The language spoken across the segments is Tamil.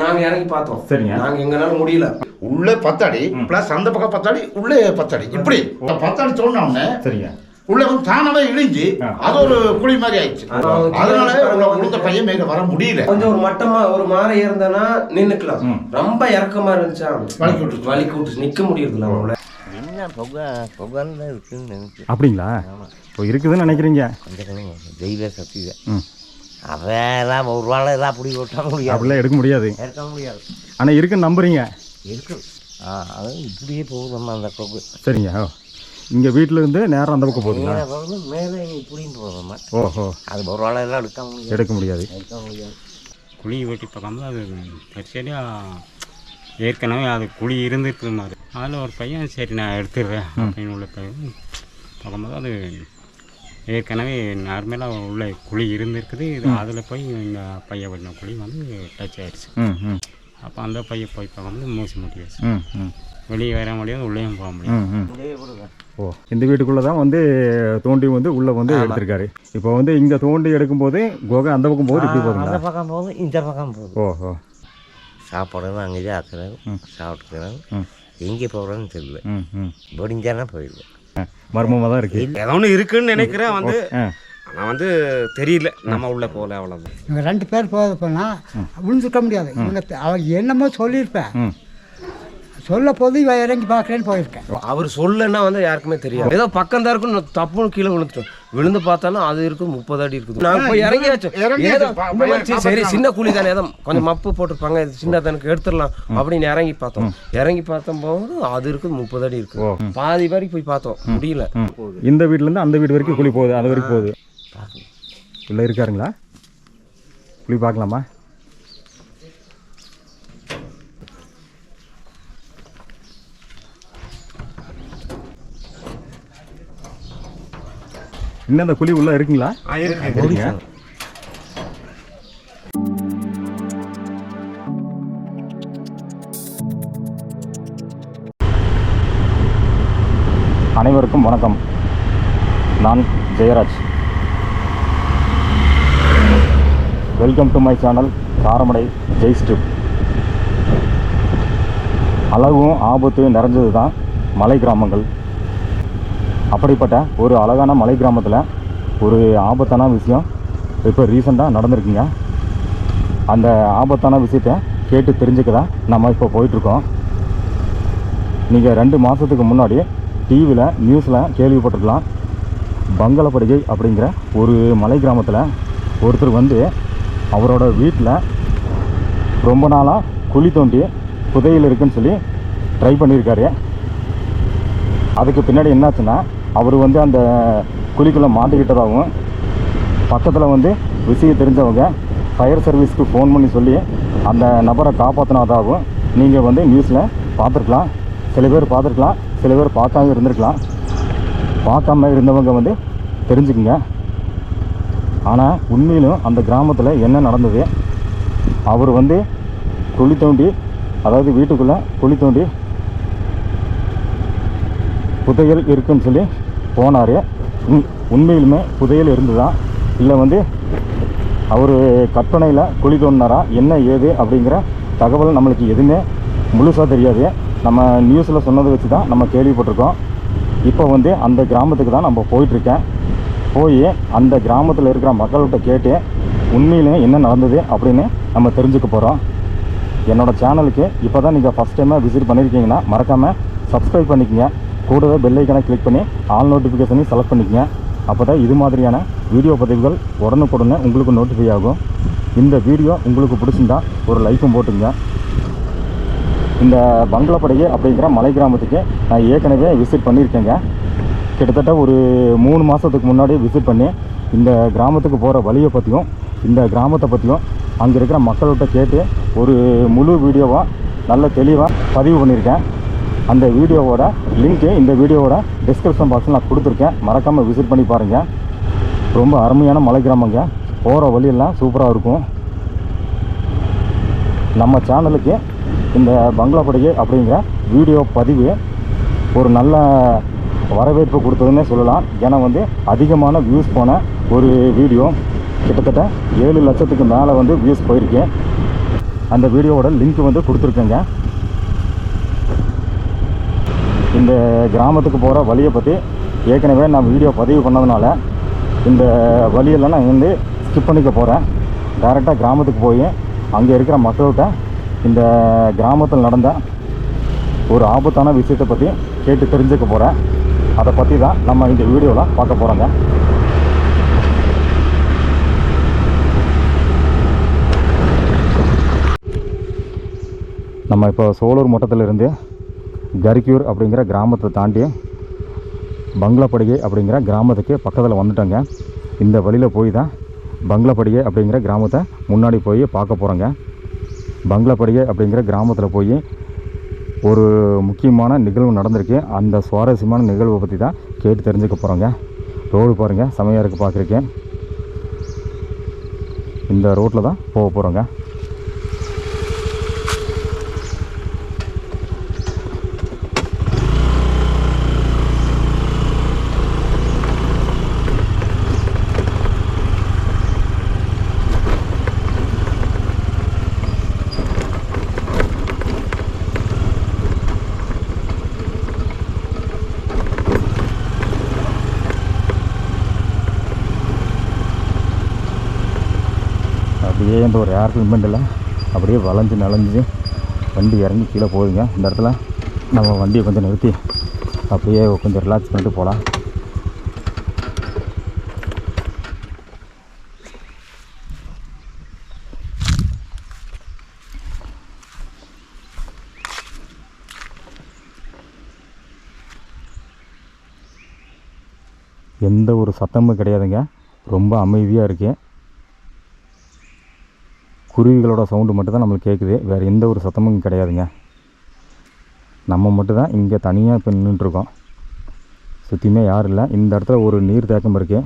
நாங்க இறங்கி பார்த்தோம். சரிங்க. நாங்க எங்கனால முடியல. உள்ளே 10 அடி பிளஸ் அந்த பக்கம் 10 அடி உள்ளே 10 அடி இப்படி 10 அடி சொன்னோடனே சரிங்க உள்ள வந்து தானாவே இழிஞ்சு அது ஒரு குழி மாதிரி ஆயிடுச்சு. அதனால உளுந்த பையன் மேல வர முடியல. கொஞ்சம் ஒரு மட்டமா ஒரு மாற ஏறந்தனா நின்னுக்கலாம். ரொம்ப இறக்கமா இருந்துச்சா வலிக்கு விட்டு நிக்க முடியறதில்ல அவங்கள. என்ன புகழ்ல இருக்குன்னு நினைக்கிறேன். அப்படிங்களா? இப்போ இருக்குதுன்னு நினைக்கிறீங்க? கொஞ்சம் தெய்வ சக்தி தான். அதெல்லாம் ஒரு வாழை எல்லாம் அப்படி ஒட்ட முடியாது, அப்படிலாம் எடுக்க முடியாது. எடுக்க முடியாது. ஆனால் இருக்குன்னு நம்புறீங்க? இருக்கு. அது இப்படியே போகுதம்மா அந்த கொக்கு. சரிங்க. இங்கே வீட்டில் இருந்து நேரம் அந்த பக்கம் போகுதுங்களா? மேலே இப்படியும் போகுதம்மா. ஓஹோ. அது ஒரு வாழை எல்லாம் எடுக்க முடியாது. குழி வெட்டி பார்க்கும்போது அது தற்செயலாக ஏற்கனவே அது குழி இருந்துருக்கு மாதிரி. அதில் ஒரு பையன் சரி நான் எடுத்துடுறேன் அப்படின்னு உள்ள பையன் பார்க்கும்போது அது ஏற்கனவே நார்மலாக உள்ள குழி இருந்துருக்குது. இது அதில் போய் இந்த பையன் வெட்டின குழி வந்து டச் ஆகிடுச்சு. அப்போ அந்த பையன் போய் பார்க்கும்போது மூசி முடியாது, வெளியே வர முடியாது, உள்ளேயும் போக முடியாது. ஓ, இந்த வீட்டுக்குள்ளே தான் வந்து தோண்டி வந்து உள்ளே வந்து எடுத்திருக்காரு. இப்போ வந்து இங்கே தோண்டி எடுக்கும்போது குகை அந்த பக்கம் போகுது, இப்படி போகுது, அந்த பக்கம் போகுது, இந்த பக்கம் போகுது. ஓஹோ. சாப்பாடு அங்கேயே ஆக்குறாரு, சாப்பிட்டுக்கிறாரு. எங்கே போகிறேன்னு தெரியல. முடிஞ்சானா போயிடுவேன். மர்மமாக தான் இருக்குது. ஏதோ ஒன்று இருக்குன்னு நினைக்கிறேன். வந்து நான் வந்து தெரியல, நம்ம உள்ள போகல, அவ்வளோதான். இவங்க 2 பேர் போனால் விழுந்துருக்க முடியாது. இவங்க அவங்க என்னமோ சொல்லியிருப்பேன், சொல்ல போது இவன் இறங்கி பார்க்குறேன்னு போயிருக்கேன். அவர் சொல்லன்னா வந்து யாருக்குமே தெரியாது. ஏதோ பக்கம் தான் இருக்கும், தப்புன்னு கீழே விழுந்துட்டோம். விழுந்து பார்த்தாலும் அது இருக்கும் 30 அடி இருக்குது. நாங்கள் போய் இறங்கியாச்சும் சரி சின்ன குழி தானே, ஏதோ கொஞ்சம் மப்பு போட்டிருப்பாங்க, சின்ன தனக்கு எடுத்துடலாம் அப்படின்னு இறங்கி பார்த்தோம். இறங்கி பார்த்தோம் போது அது இருக்குது 30 அடி இருக்குது. பாதி வரைக்கும் போய் பார்த்தோம், முடியல. இந்த வீட்டிலேருந்து அந்த வீடு வரைக்கும் குழி போகுது, அது வரைக்கும் போகுது. இல்லை இருக்காருங்களா? குழி பார்க்கலாமா? இன்னும் அந்த குழி உள்ள இருக்குங்களா? இருக்குங்க. அனைவருக்கும் வணக்கம். நான் Jayaraj. Welcome to my channel Karamadai ஜெய்ஸ்டிப். அழகும் ஆபத்து நிறைஞ்சது தான் மலை கிராமங்கள். அப்படிப்பட்ட ஒரு அழகான மலை கிராமத்தில் ஒரு ஆபத்தான விஷயம் இப்போ ரீசெண்டாக நடந்திருக்குங்க. அந்த ஆபத்தான விஷயத்தை கேட்டு தெரிஞ்சுக்க தான் நம்ம இப்போ போயிட்டுருக்கோம். நீங்கள் 2 மாதத்துக்கு முன்னாடி டிவியில் நியூஸில் கேள்விப்பட்டிருக்கலாம். பங்களப்படுகை அப்படிங்கிற ஒரு மலை கிராமத்தில் ஒருத்தர் வந்து அவரோட வீட்டில் ரொம்ப நாளாக குழி தோண்டி புதையல் இருக்குன்னு சொல்லி ட்ரை பண்ணியிருக்காரு. அதுக்கு பின்னாடி என்னாச்சுன்னா, அவர் வந்து அந்த குழிக்குள்ளே மாட்டிக்கிட்டதாகவும், பக்கத்தில் வந்து விஷயம் தெரிஞ்சவங்க ஃபயர் சர்வீஸ்க்கு ஃபோன் பண்ணி சொல்லி அந்த நபரை காப்பாற்றினதாகவும் நீங்கள் வந்து நியூஸில் பார்த்துருக்கலாம். சில பேர் பார்த்துருக்கலாம், சில பேர் பார்க்காம இருந்திருக்கலாம். பார்க்காம இருந்தவங்க வந்து தெரிஞ்சுக்குங்க. ஆனால் உண்மையிலும் அந்த கிராமத்தில் என்ன நடந்தது, அவர் வந்து குழி தோண்டி, அதாவது வீட்டுக்குள்ளே குழி தோண்டி புதையல் இருக்குன்னு சொல்லி போனார். உண்மையிலுமே புதையல் இருந்துதான் இல்லை வந்து அவர் கற்பனையில் குழி தோண்டினாரா என்ன ஏது அப்படிங்கிற தகவல் நம்மளுக்கு எதுவுமே முழுசாக தெரியாது. நம்ம நியூஸில் சொன்னதை வச்சு தான் நம்ம கேள்விப்பட்டிருக்கோம். இப்போ வந்து அந்த கிராமத்துக்கு தான் நம்ம போயிட்டுருக்கேன். போய் அந்த கிராமத்தில் இருக்கிற மக்கள்கிட்ட கேட்டு உண்மையிலுமே என்ன நடந்தது அப்படின்னு நம்ம தெரிஞ்சுக்க போகிறோம். என்னோடய சேனலுக்கு இப்போ தான் நீங்கள் ஃபஸ்ட் டைமாக விசிட் பண்ணியிருக்கீங்கன்னா மறக்காமல் சப்ஸ்கிரைப் பண்ணிக்கங்க. கூடவே பெல் ஐக்கானை கிளிக் பண்ணி ஆல் நோட்டிஃபிகேஷனையும் செலக்ட் பண்ணிக்கங்க. அப்போ தான் இது மாதிரியான வீடியோ பதிவுகள் உடனுக்குடனே உங்களுக்கு நோட்டிஃபை ஆகும். இந்த வீடியோ உங்களுக்கு பிடிச்சிருந்தா ஒரு லைக்கும் போட்டுங்க. இந்த பங்களப்படுகை அப்படிங்கிற மலை கிராமத்துக்கு நான் ஏற்கனவே விசிட் பண்ணியிருக்கேங்க. கிட்டத்தட்ட ஒரு 3 மாதத்துக்கு முன்னாடி விசிட் பண்ணி இந்த கிராமத்துக்கு போகிற வழியை பற்றியும் இந்த கிராமத்தை பற்றியும் அங்கே இருக்கிற மக்கள்கிட்ட கேட்டு ஒரு முழு வீடியோவாக நல்ல தெளிவாக பதிவு பண்ணியிருக்கேன். அந்த வீடியோவோட லிங்க்கு இந்த வீடியோவோட டிஸ்கிரிப்ஷன் பாக்ஸில் நான் கொடுத்துருக்கேன். மறக்காமல் விசிட் பண்ணி பாருங்கள். ரொம்ப அருமையான மலை கிராமங்க. போகிற வழியெல்லாம் சூப்பராக இருக்கும். நம்ம சேனலுக்கு இந்த பங்களாப்படுகை அப்படிங்கிற வீடியோ பதிவு ஒரு நல்ல வரவேற்பு கொடுத்ததுன்னே சொல்லலாம். ஏன்னா வந்து அதிகமான வியூஸ் போன ஒரு வீடியோ, கிட்டத்தட்ட 7 லட்சத்துக்கு மேலே வந்து வியூஸ் போயிருக்கேன். அந்த வீடியோவோட லிங்க் வந்து கொடுத்துருக்கேங்க. இந்த கிராமத்துக்கு போகிற வழியை பற்றி ஏற்கனவே நான் வீடியோ பதிவு பண்ணதுனால இந்த வழியெல்லாம் நான் வந்து ஸ்கிப் பண்ணிக்க போகிறேன். டைரெக்டாக கிராமத்துக்கு போய் அங்கே இருக்கிற மக்கள்கிட்ட இந்த கிராமத்தில் நடந்த ஒரு ஆபத்தான விஷயத்தை பற்றி கேட்டு தெரிஞ்சுக்க போகிறேன். அதை பற்றி தான் நம்ம இந்த வீடியோவில் பார்க்க போகிறோங்க. நம்ம இப்போ சோலூர் மட்டத்திலிருந்து கரிக்கூர் அப்படிங்கிற கிராமத்தை தாண்டி பங்களாபடிகை அப்படிங்கிற கிராமத்துக்கு பக்கத்தில் வந்துட்டோங்க. இந்த வழியில் போய் தான் பங்களாபடிகை அப்படிங்கிற கிராமத்தை முன்னாடி போய் பார்க்க போகிறோங்க. பங்களாபடிகை அப்படிங்கிற கிராமத்தில் போய் ஒரு முக்கியமான நிகழ்வு நடந்திருக்கு. அந்த சுவாரஸ்யமான நிகழ்வை பற்றி தான் கேட்டு தெரிஞ்சுக்க போகிறோங்க. ரோடு பாருங்கள், செமையாக இருக்குது பார்க்குறேன். இந்த ரோட்டில் தான் போக போகிறோங்க. அப்படியே இந்த ஒரு ஏர்பிள் பெண்டில் அப்படியே வளைஞ்சு நலஞ்சு வண்டி இறங்கி கீழே போகுதுங்க. இந்த இடத்துல நம்ம வண்டியை கொஞ்சம் நிறுத்தி அப்படியே கொஞ்சம் ரிலாக்ஸ் பண்ணிட்டு போகலாம். எந்த ஒரு சத்தமும் கிடையாதுங்க, ரொம்ப அமைதியாக இருக்குது. குருவிகளோட சவுண்டு மட்டும்தான் நம்மளுக்கு கேட்குது, வேறு எந்த ஒரு சத்தமும் கிடையாதுங்க. நம்ம மட்டும்தான் இங்கே தனியாக இப்போ நின்றுட்டுருக்கோம், சுற்றியுமே யாரும் இல்லை. இந்த இடத்துல ஒரு நீர் தேக்கம் இருக்குது,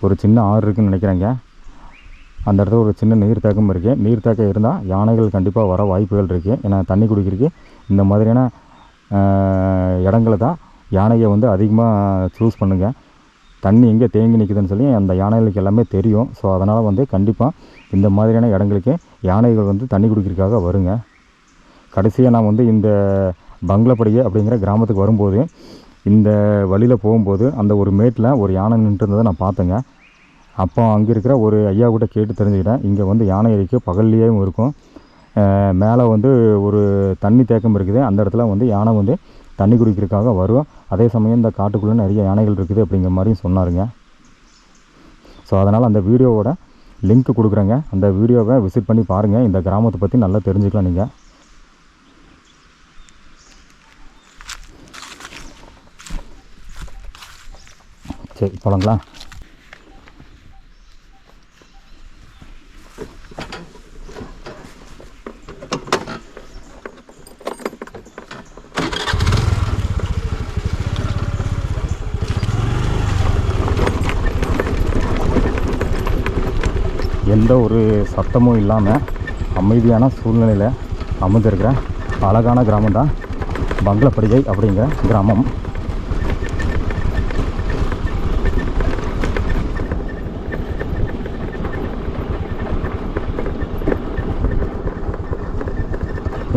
ஒரு சின்ன ஆறு இருக்குதுன்னு நினைக்கிறேங்க. அந்த இடத்துல ஒரு சின்ன நீர் தேக்கம் இருக்குது. நீர் தேக்கம் இருந்தால் யானைகள் கண்டிப்பாக வர வாய்ப்புகள் இருக்குது. ஏன்னா தண்ணி குடிக்கிறதுக்கு இந்த மாதிரியான இடங்களை தான் யானையை வந்து அதிகமாக சூஸ் பண்ணுங்கள். தண்ணி எங்கே தேங்கி நிற்குதுன்னு சொல்லி அந்த யானைகளுக்கு எல்லாமே தெரியும். ஸோ அதனால் வந்து கண்டிப்பாக இந்த மாதிரியான இடங்களுக்கு யானைகள் வந்து தண்ணி குடிக்கிறதுக்காக வருங்க. கடைசியாக நான் வந்து இந்த பங்களாபடிகை அப்படிங்கிற கிராமத்துக்கு வரும்போது இந்த வழியில் போகும்போது அந்த ஒரு மேட்டில் ஒரு யானை நின்றுருந்ததை நான் பார்த்தேங்க. அப்போ அங்கே இருக்கிற ஒரு ஐயா கூட கேட்டு தெரிஞ்சுக்கிட்டேன், இங்கே வந்து யானை இருக்குது, பகல்லையும் இருக்கும். மேலே வந்து ஒரு தண்ணி தேக்கம் இருக்குது, அந்த இடத்துல வந்து யானை வந்து தண்ணி குடிக்கிறதுக்காக வரும். அதே சமயம் இந்த காட்டுக்குள்ளே நிறைய யானைகள் இருக்குது அப்படிங்கிற மாதிரியும் சொன்னாருங்க. ஸோ அதனால் அந்த வீடியோவோட லிங்க் கொடுக்குறேங்க, அந்த வீடியோவை விசிட் பண்ணி பாருங்கள். இந்த கிராமத்தை பற்றி நல்லா தெரிஞ்சுக்கலாம் நீங்கள். சரி போகலாங்களா? எந்த ஒரு சத்தமும் இல்லாமல் அமைதியான சூழ்நிலையில் அமைஞ்சிருக்கிற அழகான கிராமம் தான் பங்களாபடிகை அப்படிங்கிற கிராமம்.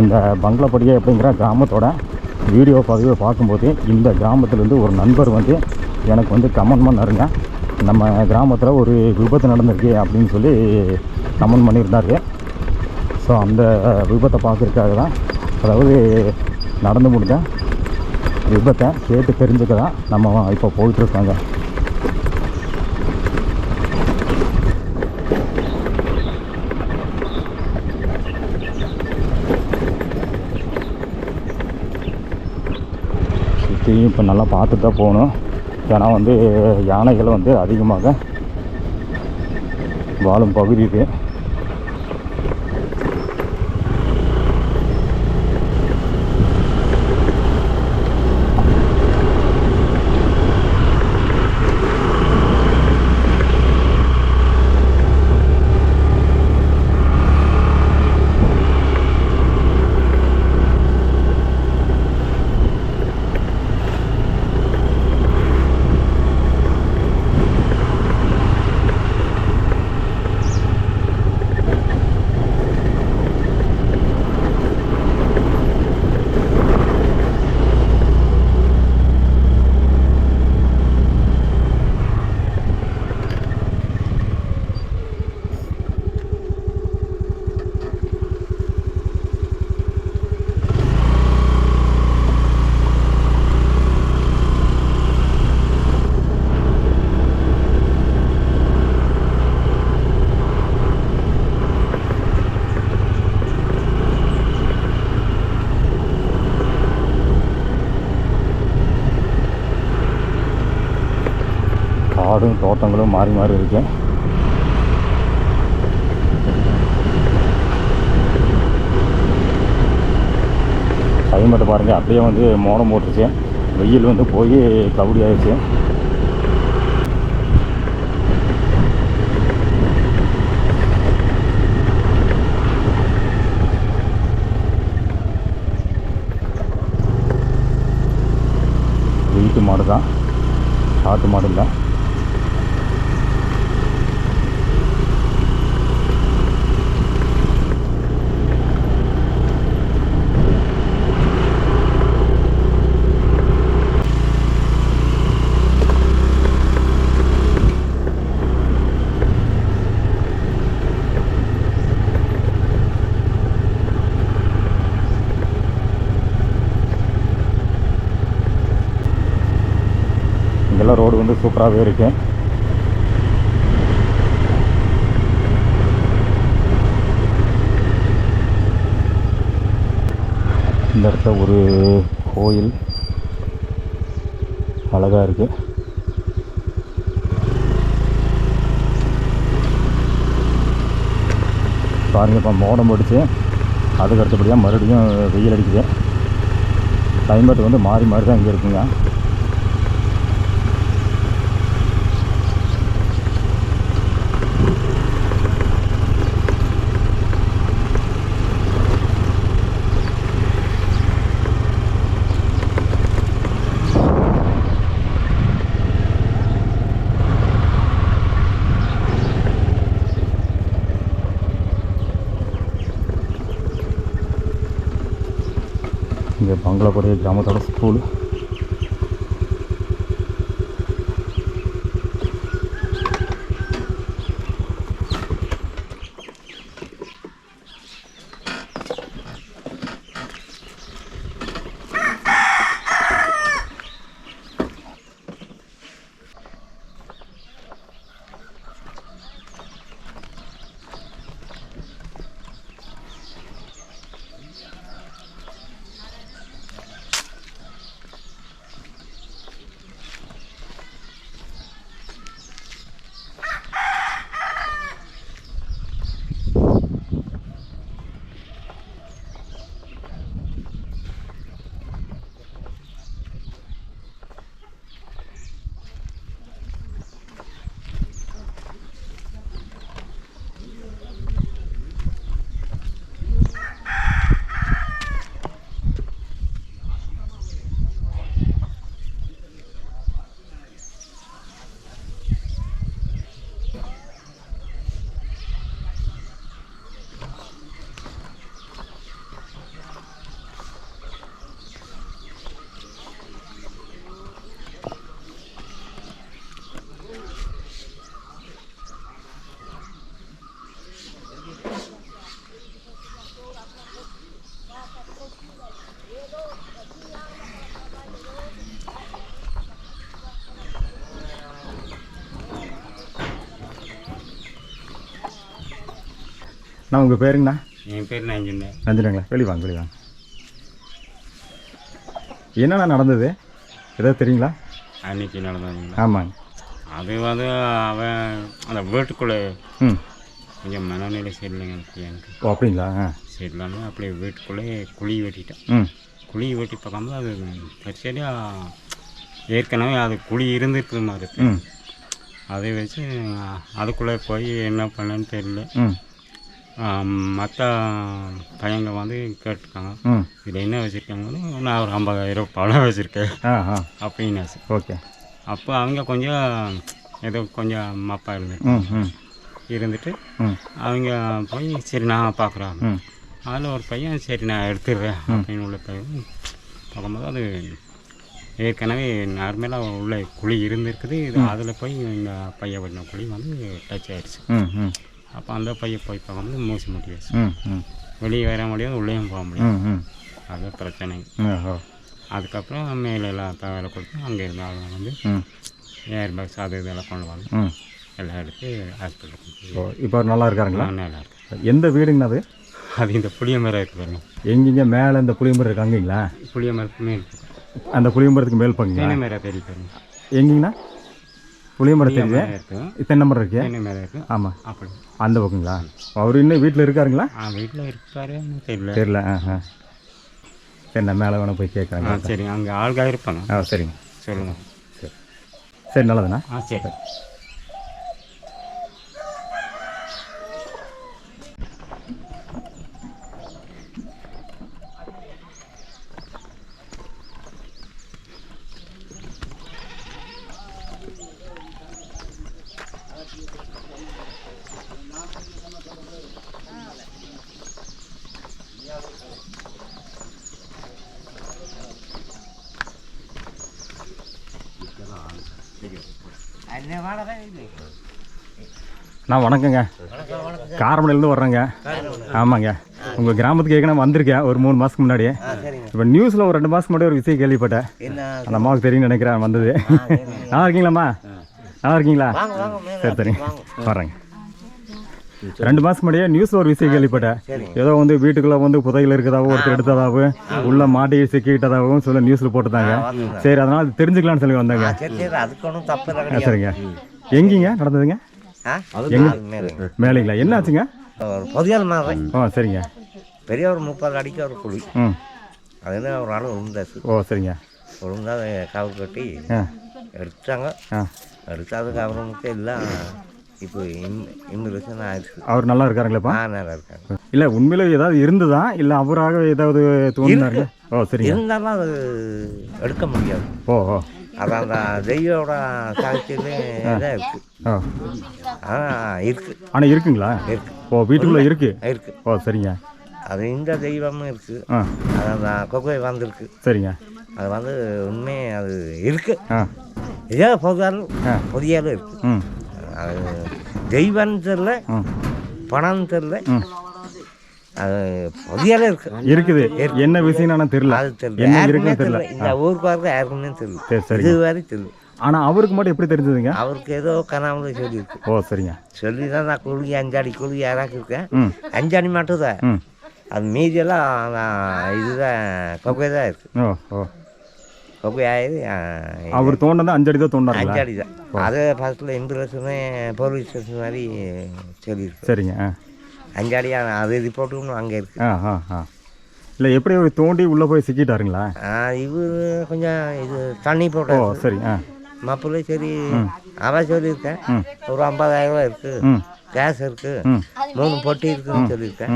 இந்த பங்களாபடிகை அப்படிங்கிற கிராமத்தோட வீடியோ பதிவை பார்க்கும்போது இந்த கிராமத்துலேருந்து ஒரு நண்பர் வந்து எனக்கு வந்து கமெண்ட் பண்ணாருங்க. நம்ம கிராமத்தில் ஒரு விபத்து நடந்திருக்கு அப்படின்னு சொல்லி கமெண்ட் பண்ணியிருந்தாரு. ஸோ அந்த விபத்தை பார்க்குறதுக்காக தான், அதாவது நடந்து முடிஞ்ச விபத்தை கேட்டு தெரிஞ்சுக்க தான் நம்ம இப்போ போயிட்டுருக்காங்க. சுற்றியும் இப்போ நல்லா பார்த்துட்டு தான் போகணும். ஏன்னா வந்து யானைகள் வந்து அதிகமாக வாழும் பகுதி இது. காடும் தோட்டங்களும் மாறி மாறி இருக்கு. கிளைமேட்டை பாருங்கள், அப்படியே வந்து மோடம் போட்டுருச்சு. வெயில் வந்து போய் கவுடி ஆயிடுச்சு. வீட்டு மாடு தான், ஆட்டு மாடு இல்லை. இங்கெல்லாம் ரோடு வந்து சூப்பராகவே இருக்கு. இந்த இடத்துல ஒரு கோயில் அழகாக இருக்கு. பாருங்கள், இப்போ மோடம் போட்டுச்சு, அதுக்கு அடுத்தபடியாக மறுபடியும் வெயில் அடிக்குது. கிளைமேட் வந்து மாறி மாறி தான் இங்கே இருக்குங்க. இங்கே பங்களாபுரிய கிராமத்தோட ஸ்கூலு. நான் உங்கள் பேருங்கண்ணா? என் பேர் நஞ்சுண்ணே. நஞ்சுங்களா? வெளியே வாங்க, வெளியே வாங்க. என்னண்ணா நடந்தது, ஏதாவது தெரியுங்களா? அன்னைக்கு நடந்ததுங்களா? ஆமாங்க. அது வந்து அவன் அந்த வீட்டுக்குள்ளே ம் கொஞ்சம் மனநிலை சரியில்லைங்க எனக்கு. ஓ அப்படிங்களா? சரியில்லாமல் அப்படியே வீட்டுக்குள்ளே குழி வெட்டிட்டேன். ம் குழி வெட்டி பார்க்கும்போது அது சரியாக ஏற்கனவே அது குழி இருந்துருக்குது மாதிரி இருக்கு. ம் அதை வச்சு அதுக்குள்ளே போய் என்ன பண்ணேன்னு தெரியல. ம் மற்ற பையங்க வந்து கேட்டுருக்காங்க, ம் இதில் என்ன வச்சுருக்காங்கன்னு. நான் ஒரு 50,000 பழம் வச்சுருக்கேன் அப்படின்னு. ஓகே. அப்போ அவங்க கொஞ்சம் ஏதோ கொஞ்சம் மப்பா இருந்துட்டு அவங்க போய் சரி நான் பார்க்குறேன். அதில் ஒரு பையன் சரி நான் எடுத்துடுறேன் அப்படின்னு உள்ள பையன் பார்க்கும்போது அது ஏற்கனவே நார்மலாக உள்ள குழி இருந்துருக்குது. இது அதில் போய் இந்த பையன் வெட்டின குழி வந்து டச் ஆகிடுச்சு. அப்போ அந்த பையன் போய் பார்க்கும்போது மூசி முடியாச்சு. வெளியே வர முடியாது, உள்ளேயும் போக முடியாது. அது பிரச்சனை. அதுக்கப்புறம் மேலெல்லாம் தகவலை கொடுத்து அங்கே இருந்து அவங்க வந்து ஏர் பேக்ஸ் அது இதெல்லாம் கொண்டு வாங்க எல்லாம் எடுத்து ஹாஸ்பிட்டலுக்கு. இப்போ நல்லா இருக்காருங்களா? நல்லா இருக்கு. எந்த வீடுங்கண்ணா அது? அது இந்த புளிய மரம் இருக்குது பாருங்க. எங்கேங்க மேலே இந்த புளிய மரம் இருக்காங்கங்களா? புளிய மரத்துக்கு மேல் அந்த புளிய மரத்துக்கு மேல் பங்குங்க தேனை மரம் பெரிய பாருங்க. எங்கேங்கண்ணா? புளியமரம் தெரியுது. இருக்கும் இத்தனை நம்பர் இருக்கு. தென்னை மரம் இருக்கும் ஆமாம், அப்படி. அந்த பக்கங்களா? அவர் இன்னும் வீட்டில் இருக்காருங்களா? வீட்டில் இருப்பாருன்னு தெரியல. தெரியல. சரி, நான் மேலே வேணா போய் கேட்குறேங்க. சரி, அங்கே ஆள்காக இருப்பாங்க. சரிங்க, சொல்லுங்கள். சரி, நல்லதுண்ணா. சரி. நான் வணக்கங்க. காரமடையிலேருந்து வர்றேங்க. ஆமாங்க, உங்கள் கிராமத்துக்கு ஏற்கனவே வந்திருக்கேன் ஒரு 3 மாதத்துக்கு முன்னாடி. இப்போ நியூஸில் ஒரு 2 மாதத்துக்கு முன்னாடி ஒரு விஷயம் கேள்விப்பட்டேன். அந்த அம்மாவுக்கு தெரியும்னு நினைக்கிறேன் வந்தது. நல்லா இருக்கீங்களாம்மா? நல்லா இருக்கீங்களா? சரி சரிங்க, வர்றேங்க. 2 மாதத்துக்கு முன்னாடியே நியூஸில் ஒரு விஷயம் கேள்விப்பட்டேன். ஏதோ வந்து வீட்டுக்குள்ளே வந்து புதையில் இருக்கிறதாவும் ஒருத்தர் எடுத்ததாகவும் உள்ள மாட்டி சிக்கிட்டதாகவும் சொல்ல நியூஸில் போட்டுதாங்க. சரி, அதனால் அது தெரிஞ்சுக்கலான்னு சொல்லி வந்தாங்க. சரிங்க, எங்கேங்க நடந்ததுங்க? எங்க மேலேங்களா? என்ன ஆச்சுங்க? பொதியால் மாதிரி. சரிங்க. பெரிய ஒரு 30 அடிக்கு ஒரு குழி. அதில் ஒரு ஆள் விழுந்தாச்சு. சரிங்க. விழுந்தா கவர் கட்டி எடுத்தாங்க. எடுத்து அதுக்கு அப்புறமுக்கு எல்லாம் இப்போ இம்மிரேஷன் ஆயிடுச்சு. அவர் நல்லா இருக்காருங்களா? நல்லா இருக்காங்க. இல்லை, உண்மையில ஏதாவது இருந்ததா இல்லை அவராக ஏதாவது தோணுனாரு? சரிங்க. இருந்தாலும் அது எடுக்க முடியாது. அது அந்த தெய்வோட சாட்சியிலே இதாக இருக்குது. இருக்கு. ஆனால் இருக்குங்களா? இருக்கு. வீட்டுக்குள்ளே இருக்கு. இருக்கு. சரிங்க. அது இந்த தெய்வமும் இருக்கு. அது அந்த கொக்கை வந்திருக்கு. சரிங்க. அது வந்து உண்மையே அது இருக்கு. ஏதோ பொதியாலும் இருக்கு. அது தெய்வம் தெரியல, பணம் தெரியல, அது பொதியாலே இருக்குது. என்ன விஷயம் தெரியல. அது தெரியல. இந்த ஊருக்காருக்கு யாருக்குமே தெரியல. இதுவரை தெரியல. ஆனால் அவருக்கு மட்டும் எப்படி தெரிஞ்சதுங்க? அவருக்கு ஏதோ கனாமல சொல்லியிருக்கு. சரிங்க. சொல்லி தான் நான் குழுகி 5 அடி குழுகி யாராக்கிருக்கேன். 5 அடி மட்டும் தான். அது மீதியெல்லாம் இதுதான் கொக்கை தான் இருக்கு. கொக்கை ஆயிடுது. அவர் தோண்டதான் 5 அடி தான் தோண்டாரு. 5 அடி தான். அது ஃபஸ்ட்டில் இம்ப்ரெஷனே போலீஸ் ஸ்டேஷன் மாதிரி சொல்லியிருக்கு. சரிங்க. 5 அடி அது ரிப்போர்ட்டும் அங்கே இருக்கு. இல்லை, எப்படி அவர் தோண்டி உள்ளே போய் சிக்கிட்டாருங்களா? இவர் கொஞ்சம் இது தண்ணி போட்டோம். சரி. மப்பிள்ள சரி அவன் சொல்லியிருக்கேன். ஒரு 50,000 ரூபா இருக்கு, கேஸ் இருக்கு, 3 பொட்டி இருக்குன்னு சொல்லியிருக்கேன்.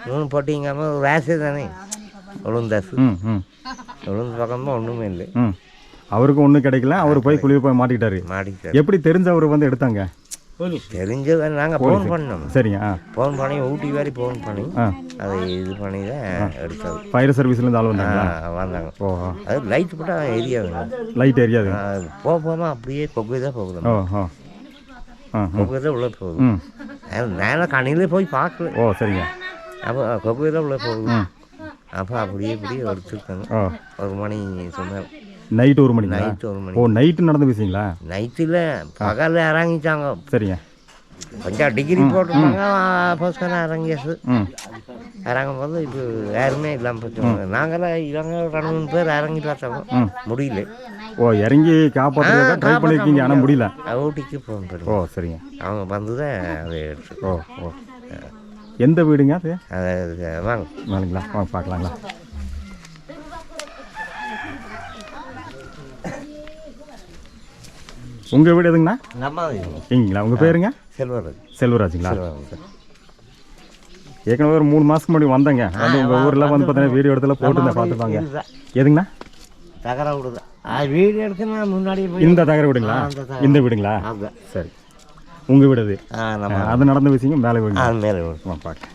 3 பொட்டிங்காம ஒரு ரேஸே தானே விழுந்தாசு. விழுந்து பக்கமாக ஒன்றுமே இல்லை. அவருக்கு ஒன்றும் கிடைக்கல. அவர் போய் குழியை போய் மாட்டிக்கிட்டாரு. எப்படி தெரிஞ்ச அவர் வந்து எடுத்தாங்க? தெரிஞ்சது நாங்கள் ஃபோன் பண்ணோம். சரிங்க. ஃபோன் பண்ணி ஊட்டி வரை ஃபோன் பண்ணி அதை இது பண்ணி தான் எடுத்தது. ஃபயர் சர்வீஸ்லேருந்து ஆள் வந்தாங்க. அது லைட் போட்டால் எரியாது. லைட் எரியாது. போகாமல் அப்படியே கொக்கை தான் போகுது. கொக்கை தான் உள்ளே போகுது. நேரம் கண்ணிலே போய் பார்க்கல. சரிங்க. அப்போ கொக்கை தான் உள்ளே போகுது. அப்போ அப்படியே எடுத்துருக்காங்க. 1 மணி சொன்னாங்க. நைட்டு 1 மணி. நைட்டு 1 மணி. நைட்டு நடந்த விஷயங்களா? நைட்டில் பகலில் இறங்கிட்டாங்க. சரிங்க. கொஞ்சம் டிகிரி போட்டுருப்பாங்க. ஃபர்ஸ்ட் இறங்கியாச்சு. இறங்கும் போது இப்போ யாருமே இல்லாமல் போச்சு. நாங்களாம் இவங்க 2-3 பேர் இறங்கி பார்த்தாங்க, முடியல. இறங்கி காப்பாற்ற ட்ரை பண்ணியிருக்கீங்க, ஆனால் முடியல. ஊட்டிக்கு ஃபோன் பண்ணி. சரிங்க. அவங்க வந்து தான் அதை எடுத்து. எந்த வீடுங்க அது? வாங்க வாங்களா, வாங்க பார்க்கலாங்களா? உங்கள் வீடு எதுங்கண்ணா? எங்கங்களா? உங்கள் பேருங்க? செல்வராஜ். செல்வராஜுங்களா? ஏற்கனவே ஒரு 3 மாதத்துக்கு முன்னாடி வந்தேங்க. வந்து உங்கள் ஊரில் வந்து பார்த்தீங்கன்னா வீடியோ இடத்துல போட்டுருந்தேன், பார்த்துப்பாங்க. எதுங்கண்ணா? தகர வீடு தான். வீடு எடுக்கணும் முன்னாடி. இந்த தகர வீடுங்களா? இந்த வீடுங்களா? சரி. உங்கள் வீடு அது? அது நடந்த விஷயம் மேலே வீடு. மேலே வீடு பார்க்க.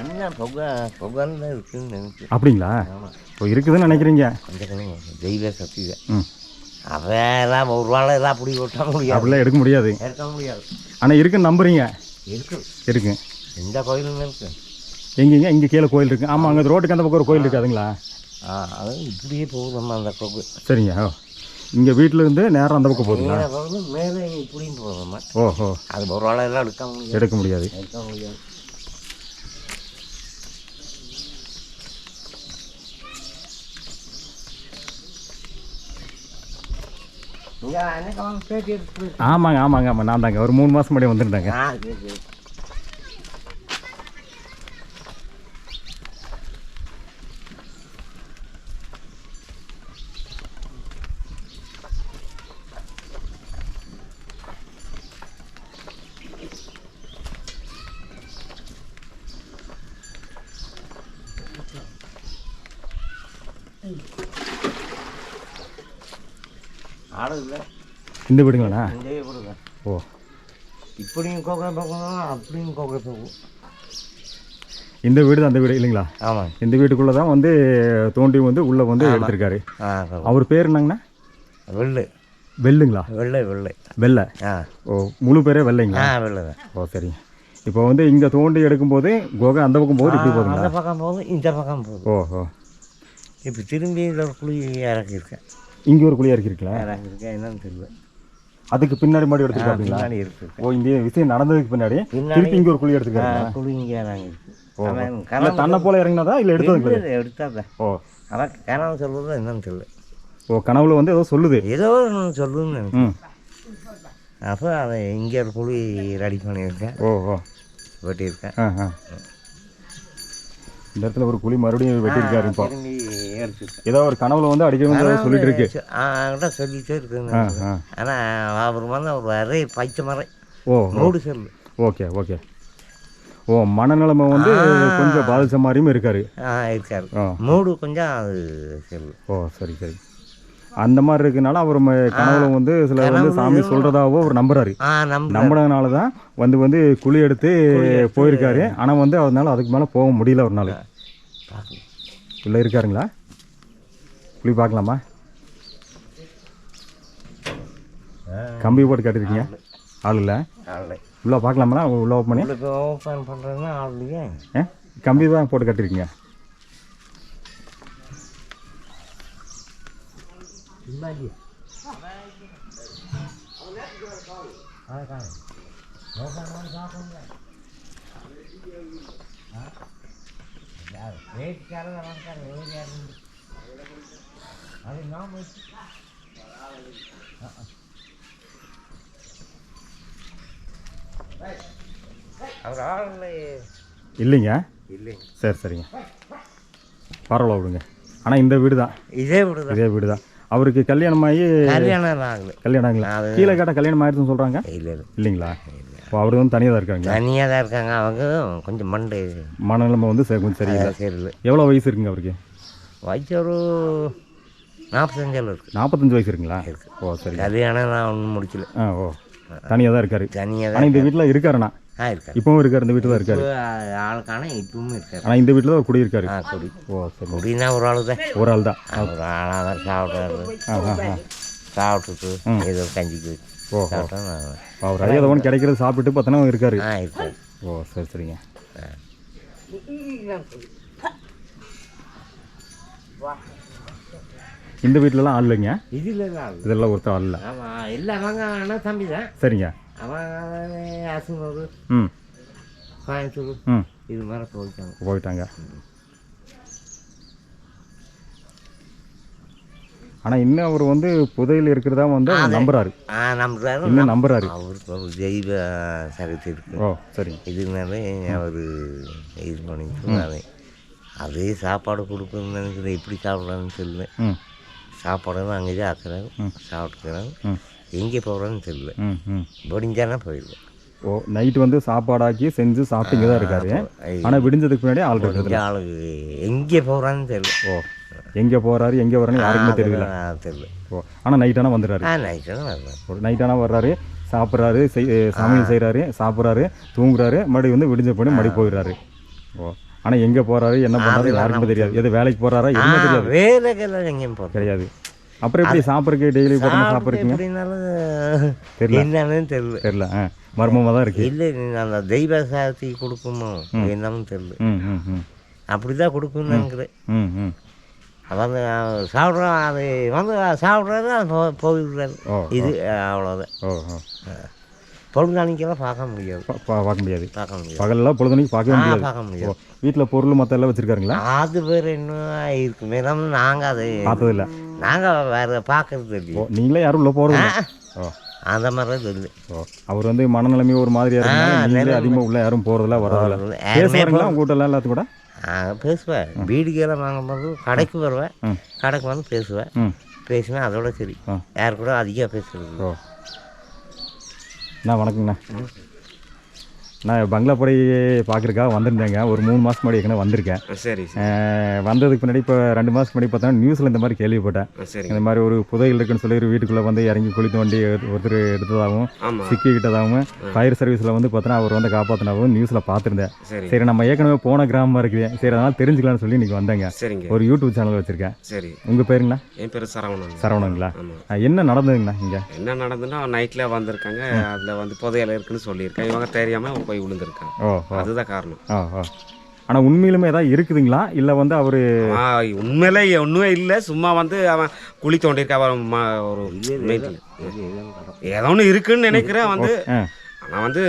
என்ன பொங்கல் இருக்குன்னு நினைக்கிறேன். அப்படிங்களா? இப்போ இருக்குதுன்னு நினைக்கிறீங்க? கொஞ்சம் தெய்வ சக்தி தான். அவெல்லாம் ஒரு வாழை எல்லாம் அப்படி விட்டா முடியாது. அப்படிலாம் எடுக்க முடியாது. எடுக்க முடியாது. ஆனால் இருக்குன்னு நம்புறீங்க? இருக்கு. எந்த கோயிலுமே இருக்கு. எங்கேங்க? இங்கே கீழே கோயில் இருக்குது. ஆமாம், அங்கே ரோட்டுக்கு அந்த பக்கம் ஒரு கோயில் இருக்காதுங்களா? அது இப்படியே போகுதம்மா அந்த கோக்கு. சரிங்க. இங்கே வீட்டில் இருந்து நேரம் அந்த பக்கம் போகுதுங்களா? மேலே இப்படியும் போகுதம்மா. அது ஒரு வாழை எல்லாம் எடுக்க முடியாது. இங்கே அன்னைக்கு அவங்க பேட்டி எடுத்து ஆமாங்க ஆமாங்க ஆமாம் நான் தாங்க ஒரு 3 மாதம் முன்னாடி வந்துருந்தாங்க. சரி. ஆளு இல்லை இந்த வீடுங்களாண்ணா? இங்கே கொடுங்க. ஓ இப்படியும் கோக்கை போகணும் அப்படியும் கோக்கை போகும். இந்த வீடு தான் அந்த வீடு இல்லைங்களா? ஆமாங்க. இந்த வீட்டுக்குள்ளே தான் வந்து தோண்டி வந்து உள்ளே வந்து எடுத்திருக்காரு. அவர் பேர் என்னங்கண்ணா? வெள்ளை. வெள்ளுங்களா? வெள்ளை வெள்ளை வெள்ளை. ஓ முழு பேரே வெள்ளைங்களா? வெள்ளை தான். ஓ சரிங்க. இப்போ வந்து இங்கே தோண்டி எடுக்கும்போது கோகை அந்த பக்கம் போகுது இப்படி போகுதுங்களா? அந்த பக்கம் போகுது இந்த பக்கம் போகுது. ஓஹோ. இப்போ திரும்பி இதில் ஒரு குழி இறக்கியிருக்கேன். இங்கே ஒரு குழியாக இருக்கிறீங்களா? இறக்கியிருக்கேன் என்னன்னு தெரியல. அதுக்கு பின்னாடி மாடி எடுத்துருக்காங்களா? பின்னாடி இருக்குது. ஓ இந்த விஷயம் நடந்ததுக்கு பின்னாடி திருப்பி இங்கே ஒரு குழி எடுத்துருக்காங்க. குழி இங்கே இறங்கிருக்கு. இல்லை தன்னை போல இறங்கினதா இல்லை எடுத்தது? எடுத்தாத. ஓ ஆனால் கனவு சொல்லுறது என்னன்னு தெரியல. ஓ கனவுல வந்து ஏதோ சொல்லுது. ஏதோ சொல்லுதுன்னு நினைக்கிறேன். அப்போ அதை இங்கே ஒரு குழி ரெடி பண்ணியிருக்கேன். ஓஹோ வெட்டியிருக்கேன். இந்த இடத்துல ஒரு குழி மறுபடியும் வெட்டியிருக்காரு. இப்போ திரும்பி எடுத்துருக்கேன். ஏதோ ஒரு கனவுல வந்து அடிக்க சொல்லிட்டு இருக்கு. அவங்கள்ட்ட சொல்லிட்டே இருக்குங்க. ஆனால் அவர் வந்து ஒரு அரை பச்சை மரம். ஓ மூடு சொல்லு. Okay okay. ஓ மனநிலைமை வந்து கொஞ்சம் பாதிச்ச மாதிரியும் இருக்காரு. இருக்காரு. மூடு கொஞ்சம் அது சொல்லு. ஓ சரி சரி. அந்த மாதிரி இருக்கனால அவர் கனவுல வந்து சில வந்து சாமி சொல்றதாவோ அவர் நம்புறாரு. நம்புறதுனால தான் வந்து குழி எடுத்து போயிருக்காரு. ஆனால் வந்து அதனால அதுக்கு மேலே போக முடியல. ஒரு நாள் உள்ள இருக்காருங்களா? குழி பார்க்கலாமா? கம்பி போட்டு கட்டிருக்கீங்க. ஆள் இல்லை. உள்ள பார்க்கலாமா? உள்ள ஓப்பன் பண்ணுறதுன்னா ஆள் இல்லையே. கம்பி தான் போட்டு கட்டிருக்கீங்க. அவர் ஆள் இல்லைங்க. இல்லைங்க. சரி சரிங்க பரவாயில்ல விடுங்க. ஆனால் இந்த வீடு தான். இதே வீடு தான். இதே வீடு தான். அவருக்கு கல்யாணமாகி கல்யாணம் ஆகலை. கல்யாணம் ஆகல. கீழே கேட்டால் கல்யாணம் ஆயிடுச்சுன்னு சொல்கிறாங்க. இல்லை இல்லைங்களா? இப்போ அவர் வந்து தனியாக தான் இருக்காங்க. தனியாக தான் இருக்காங்க. அவங்க கொஞ்சம் மனநிலைமை வந்து கொஞ்சம் சரியில்லை. சரியில்லை. எவ்வளோ வயசு இருக்குங்க அவருக்கு? வயசு ஒரு 45 இருக்குது. 45 வயசு இருக்குங்களா? இருக்குது. ஓ சரி. கல்யாணம் நான் ஒன்றும் முடிக்கல. ஓ தனியாக தான் இருக்காரு. தனியாக ஆனால் இந்த வீட்டில் இருக்காருண்ணா? இருக்காரு. இப்பவும் இருக்காரு. இந்த வீட்டில் தான் இருக்காரு. ஆளுக்கான இப்பவும் இருக்காரு. ஆனால் இந்த வீட்டில் தான் குடி இருக்காரு. குடி. ஓ சரி. குடினா ஒரு ஆள் தான். ஒரு ஆள் தான். ஒரு ஆளாக தான் சாப்பிட்றாரு. சாப்பிட்டுட்டு ஏதோ கஞ்சிக்கு சாப்பிட்டா அவர் ஐயாதவன் கிடைக்கிறது சாப்பிட்டு பார்த்தோன்னா இருக்காரு. இருக்காரு. ஓ சரி சரிங்க. இந்த வீட்டிலலாம் ஆள் இல்லைங்க. இதெல்லாம் ஒருத்தர் ஆள் இல்லை. ஆமாம் இல்லை. அவங்க அண்ணா தம்பி தான். சரிங்க. அவங்க ஆசனூர் கோயம்புத்தூர் இது மாதிரி போயிட்டாங்க. ஆனால் இன்னும் அவர் வந்து புதையில் இருக்கிறதா வந்து நம்புறாரு. இன்னும் நம்புறாரு. அவருக்கு ஒரு தெய்வ சக்தி இருக்கு. ஓ சரி. இதுனாலே அவர் இது பண்ணிட்டு அதே சாப்பாடு கொடுக்கணும்னு நினைக்கிறேன். எப்படி சாப்பிட்றான்னு தெரியல. சாப்பாடு அங்கேயே ஆக்குறாரு. சாப்பிட்டுக்கிறாங்க. எங்கே போகிறான்னு தெரியல. விடிஞ்சானா போயிடுவேன். ஓ நைட்டு வந்து சாப்பாடாக்கி செஞ்சு சாப்பிட்டு இங்கே தான் இருக்காரு. ஆனால் விடிஞ்சதுக்கு முன்னாடி ஆள் இருக்குது. ஆளு எங்கே போகிறான்னு தெரியல. ஓ எங்கே போகிறாரு எங்கே வர்றான்னு யாருக்குமே தெரியல. ஓ ஆனால் நைட்டானா வந்துடுறாரு. நைட்டானா வர்றாரு. சாப்பிட்றாரு. சமையல் செய்கிறாரு. சாப்பிட்றாரு. தூங்குறாரு. மறுபடியும் வந்து விடிஞ்ச போய் மறுபடியும் போயிடுறாரு. ஓ ஆனால் எங்கே போகிறாரு என்ன பண்ணுறாரு யாருக்குமே தெரியாது. எது வேலைக்கு போகிறாரா எதுவுமே தெரியாது. வேலைக்கெல்லாம் எங்கேயும் கிடையாது. அப்புறம் எப்படி சாப்பிட்றதுக்கு டெய்லி போட்டு சாப்பிட்றீங்க? தெரியல. தெரியல. மர்மமாக தான் இருக்குது. இல்லை அந்த தெய்வ சாத்தி கொடுக்கணும் என்னன்னு தெரியல. அப்படி தான் கொடுக்கணும்னு நினைக்கிறேன். வந்து சாப்பிட்றோம். அது வந்து சாப்பிட்றாரு. அது போயிடுறாரு. இது அவ்வளோதான். பொழுதானிக்கெல்லாம் பார்க்க முடியாது. பார்க்க முடியாது. பார்க்க முடியாது. பகலெல்லாம் பொழுதுனைக்கு பார்க்கவே முடியாது. பார்க்க முடியாது. வீட்டில் பொருள் மற்ற எல்லாம் வச்சுருக்காருங்களா? அது பேர் இன்னும் இருக்கு மேடம். நாங்கள் அதை பார்த்ததில்ல. நாங்கள் வேறு பார்க்கறது இல்லை. நீங்களே யாரும் உள்ள போகிறது? ஓ, அந்த மாதிரி தான் இல்லை. ஓ, அவர் வந்து மனநிலைமை ஒரு மாதிரியாக இருந்தாலும் நீங்களே அதிகமாக உள்ள யாரும் போகிறதில்ல, வரதில்ல. பேசுவாருங்களா உங்கள்கிட்ட எல்லாம் எல்லாத்து கூட? பேசுவேன். வீடுக்கெல்லாம் வாங்கும்போது கடைக்கு வருவேன். கடைக்கு வந்து பேசுவேன். பேசுவேன், அதோட சரி. யார் கூட அதிகம் பேசுறது. ஓ, அண்ணா வணக்கங்கண்ணா. நான் பங்களாப்படை பார்க்குறக்காக வந்திருந்தேங்க. ஒரு 3 மாதத்துக்கு முன்னாடி ஏற்கனவே வந்திருக்கேன். சரி. வந்ததுக்கு முன்னாடி இப்போ 2 மாதத்துக்கு முன்னாடி பார்த்தோன்னா நியூஸில் இந்த மாதிரி கேள்விப்பட்டேன். இந்த மாதிரி ஒரு புதையல் இருக்குன்னு சொல்லி ஒரு வீட்டுக்குள்ளே வந்து இறங்கி குளித்து வண்டி ஒருத்தர் எடுத்ததாகவும் சிக்கிக்கிட்டதாகவும் ஃபயர் சர்வீஸில் வந்து பார்த்தோன்னா அவர் வந்து காப்பாற்றினாவும் நியூஸில் பார்த்துருந்தேன். சரி, நம்ம ஏற்கனவே போன கிராமமாக இருக்குது, சரி அதனால் தெரிஞ்சுக்கலாம்னு சொல்லி இன்றைக்கி வந்தேங்க. ஒரு யூடியூப் சேனல் வச்சுருக்கேன். சரி. உங்கள் பேருங்கண்ணா? என் பேர் சரவணன். சரவணங்களா? என்ன நடந்ததுங்கண்ணா இங்கே? என்ன நடந்ததுன்னா நைட்டில் வந்திருக்காங்க. அதில் வந்து புதையல் இருக்குன்னு சொல்லியிருக்கேன். இவங்க தெரியாமல் போய் விழுந்திருக்காங்க. அதுதான் காரணம். ஆனால் உண்மையிலுமே ஏதாவது இருக்குதுங்களா? இல்லை வந்து அவர் உண்மையிலே ஒன்றுமே இல்லை, சும்மா வந்து அவன் குழி தோண்டியிருக்க. அவன் ஒரு ஏதோ ஒன்று இருக்குன்னு நினைக்கிறேன். வந்து ஆனால் வந்து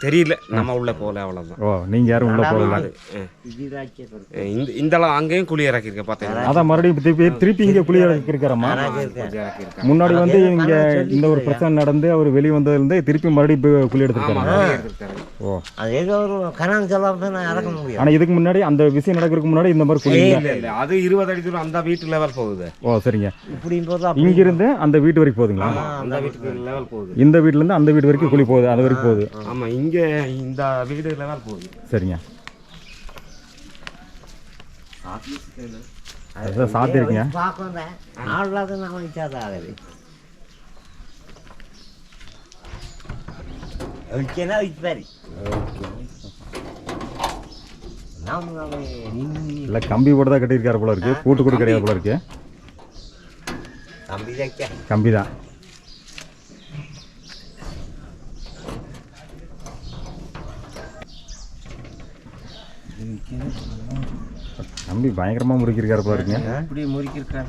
தெரியல, நம்ம உள்ள போகல, அவ்வளோதான். ஓ, நீங்கள் யாரும் உள்ள போகல. இந்த அங்கேயும் குழி இறக்கியிருக்கேன் பார்த்தீங்கன்னா. அதான் மறுபடியும் திருப்பி இங்கே குழி இறக்கிருக்காரம்மா. முன்னாடி வந்து இங்கே இந்த ஒரு பிரச்சனை நடந்து அவர் வெளியே வந்ததுலேருந்து திருப்பி மறுபடியும் குழி எடுத்துருக்காங்க. ஓ, அது ஏதோ ஒரு கணக்கு சொல்லாம இறக்க முடியும். ஆனால் இதுக்கு முன்னாடி அந்த விஷயம் நடக்கிறதுக்கு முன்னாடி இந்த மாதிரி குழி இல்லை, அது 20 அடி தூரம் அந்த வீட்டு லெவல் போகுது. ஓ, சரிங்க. இப்படி போது இங்கிருந்து அந்த வீட்டு வரைக்கும் போகுதுங்களா? அந்த வீட்டுக்கு லெவல் போகுது. இந்த வீட்டிலேருந்து அந்த வீடு வரைக்கும் குழி போகுது, அது வரைக்கும் போகுது. ஆமாம், இங்கே இந்த வீடு லெவல் போகுது. சரிங்க. அதுதான் சாத்திருக்கீங்க. பார்க்கறேன் ஆளாத நான் நிச்சாதாவே ஓகேனா இட்பாரி இல்லை கம்பி போட்டு தான் கட்டியிருக்காரு போல இருக்கு, கூட்டு கூட கிடையாது போல இருக்கு. கம்பி தான். கம்பி பயங்கரமாக முறுக்கியிருக்காரு போல இருக்குங்க. இப்படி முறுக்கியிருக்காரு.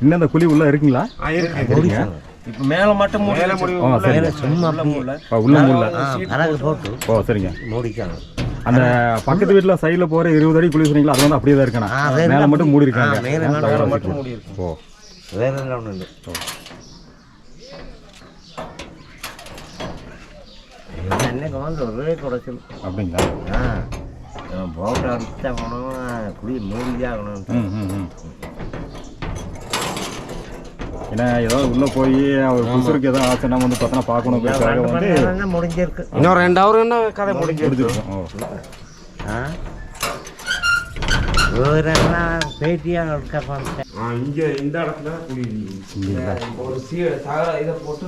இன்னும் அந்த குழி உள்ள இருக்குங்களா? இருக்குங்க. இப்போ மேலே மட்டும் சும்மா உள்ள உள்ள போட்டு. ஓ, சரிங்க. மூடிக்காங்க. அந்த பக்கத்து வீட்டில் சைடில் போகிற 20 அடி குழி சொன்னீங்களா, அது வந்து அப்படியே தான் இருக்கணும். மேலே மட்டும் மூடி இருக்காங்க. மட்டும் மூடி இருக்கு. ஓ, வேற என்ன ஒன்று இல்லை. என்னைக்கு வந்து ஒரே குறைச்சல் அப்படிங்களா? போட்டை அடிச்சாகணும், குடி மூடியாகணும். ஏன்னா ஏதாவது உள்ளே போய் அவர் புதுசுக்கு எதாவது ஆச்சுன்னா வந்து பார்த்தோன்னா பார்க்கணும் வந்து முடிஞ்சிருக்கு. இன்னும் 2 ஹவர் என்ன கதை முடிஞ்சிருக்கும். ஓ, பேட்டியாக இருக்க பார்த்தேன். இங்கே இந்த இடத்துல குழி ஒரு இதை போட்டு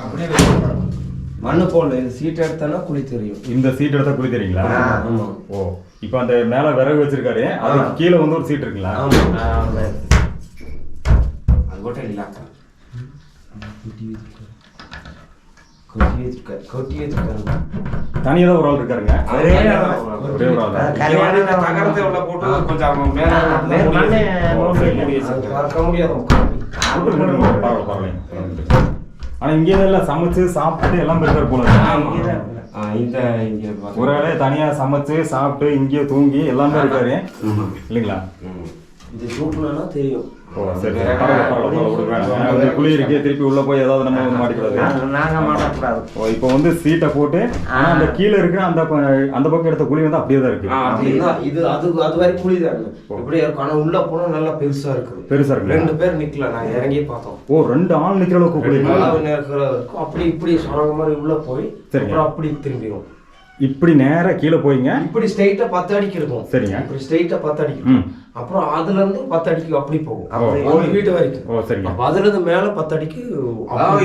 அப்படியே மண்ணு போடல. இது சீட் எடுத்தா குழி தெரியும். இந்த சீட் எடுத்தா குழி தெரியுங்களா? ஓ, இப்போ அந்த மேலே விறகு வச்சிருக்காரு, அதுக்கு கீழே வந்து ஒரு சீட் இருக்குங்களா? அது கூட இல்லை. தனியாக தான் ஒரு ஆள் இருக்காருங்க. ஒரே ஒரு ஆள் தான். தகரத்தை உள்ள போட்டு கொஞ்சம் பார்க்க முடியாது. ஆனால் இங்கே எல்லாம் சமைச்சு சாப்பிட்டு எல்லாம் இருக்காரு போல. ஒரு ஆளே தனியாக சமைச்சு சாப்பிட்டு இங்கே தூங்கி எல்லாமே இருக்காரு இல்லைங்களா? இது சூப்புனா தெரியும். ஓ, சரி. குழி இருக்கு, திருப்பி உள்ள போய் ஏதாவது நம்ம வந்து மாட்டிக்கூடாது. நாங்கள் மாட்டக்கூடாது. ஓ, இப்போ வந்து சீட்டை போட்டு அந்த கீழே இருக்கிற அந்த பக்கம் எடுத்த குழி வந்து அப்படியே தான் இருக்கு. இது அது வரை குழி தான் இப்படியே இருக்கும். ஆனால் உள்ள போனா நல்லா பெருசா இருக்குது. பெருசா இருக்கு. 2 பேர் நிக்கல, நாங்கள் இறங்கி பார்த்தோம். ஓ, 2 ஆள் நிக்கிற அளவுக்கு குழி அப்படி இப்படி சொன்ன மாதிரி உள்ள போய் சரிங்க. அப்படி திரும்பிடும். இப்படி நேரா கீழே போயிங்க. இப்படி ஸ்ட்ரைட்டா 10 அடிக்கு இருக்கும். சரிங்க. இப்படி ஸ்ட்ரைட்டா 10 அடிக்கு. அப்புறம் அதுல இருந்து 10 அடிக்கு அப்படி போகும். ஒரு வீட்டு வரைக்கும். ஓ, சரிங்க. அப்ப அதுல இருந்து மேல 10 அடிக்கு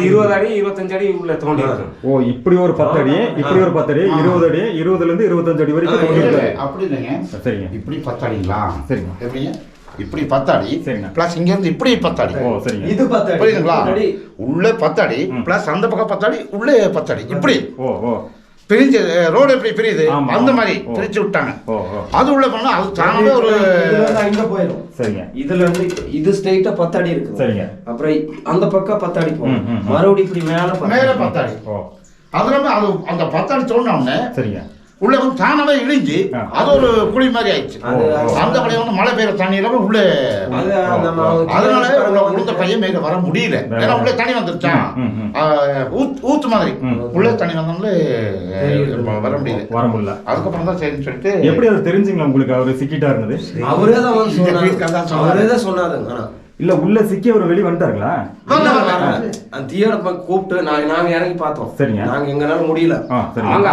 20 அடி 25 அடி உள்ள தோண்டி இருக்கு. ஓ, இப்படி ஒரு 10 அடி, இப்படி ஒரு 10 அடி, 20 அடி, 20ல இருந்து 25 அடி வரைக்கும் தோண்டி இருக்கு. அப்படி இல்லைங்க. சரிங்க. இப்படி 10 அடிங்களா? சரிங்க. எப்படிங்க? இப்படி 10 அடி சரிங்க. பிளஸ் இங்க இருந்து இப்படி 10 அடி. ஓ, சரிங்க. இது 10 புரியுதுங்களா? உள்ள 10 அடி பிளஸ் அந்த பக்கம் 10 அடி, உள்ளே 10 அடி இப்படி. ஓ, ஓ. பிரிஞ்சு ரோடு எப்படி பிரியுது அந்த மாதிரி பிரிச்சு விட்டாங்க. அது உள்ள போனா அது தானே ஒரு இங்க போயிடும். சரிங்க. இதுல இருந்து இது ஸ்ட்ரைட்டா 10 அடி இருக்கு. சரிங்க. அப்புறம் அந்த பக்கம் 10 அடி போகும். மறுபடியும் இப்படி மேல 10 அடி. அதுல அது அந்த 10 அடி சொன்ன உடனே சரிங்க உள்ள வந்து தானாவே இழிஞ்சு அது ஒரு குழி மாதிரி ஆயிடுச்சு. அந்த பழைய வந்து மழை பெய்யுற தண்ணியில உள்ள அதனால உளுந்த பையன் மேல வர முடியல. ஏன்னா உள்ள தண்ணி வந்துருச்சா ஊத்து மாதிரி உள்ள தண்ணி வந்தாலே வர முடியல. அதுக்கப்புறம் தான் சரின்னு சொல்லிட்டு எப்படி அது தெரிஞ்சுங்களா உங்களுக்கு அவரு சிக்கிட்டா இருந்தது? அவரே தான் சொன்னாரு. இல்ல உள்ள சிக்கி அவர் வெளியே வந்துட்டாருங்களா? அந்த தீயோட கூப்பிட்டு நாங்க இறங்கி பார்த்தோம். சரிங்க. நாங்க எங்கனால முடியல. அங்க